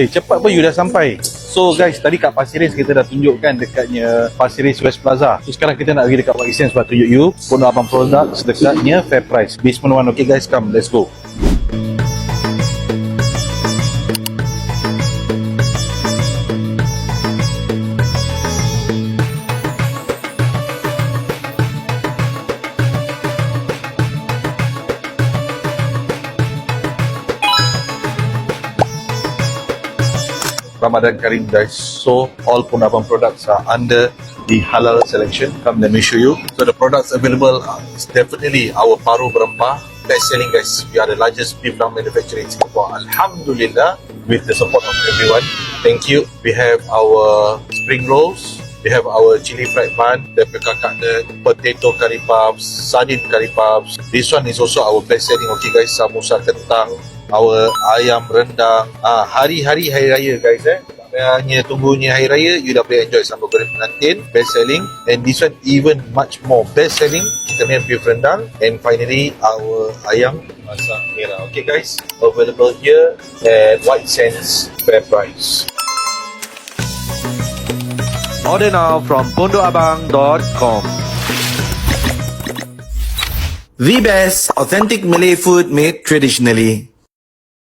Cepat pun you dah sampai. So guys, tadi kat Pasir Ris kita dah tunjukkan dekatnya Pasir Ris West Plaza. So sekarang kita nak pergi dekat White Sands buat tunjuk you Pondok Abang Products dekatnya Fair Price Basement 1. Okay guys, come, let's go. Ramadan Karim guys. So all Pondok Abang products are under the halal selection. Come, let me show you. So the products available is definitely our paru berempah, best selling guys. We are the largest beef lamb manufacturer in Singapore. Alhamdulillah, with the support of everyone. Thank you. We have our spring rolls. We have our chili fried bun, the kakak potato curry puffs, sardine curry puffs. This one is also our best selling. Okay guys, samosa kentang, our ayam rendang. Hari-hari hari raya guys hanya tunggunya hari raya, you dah boleh enjoy sambal goreng pengantin, best selling. And this one even much more best selling, kita punya beef rendang. And finally our ayam masak merah. Okay guys, available here at White Sands Fair Price. Order now from pondoabang.com. The best authentic Malay food made traditionally.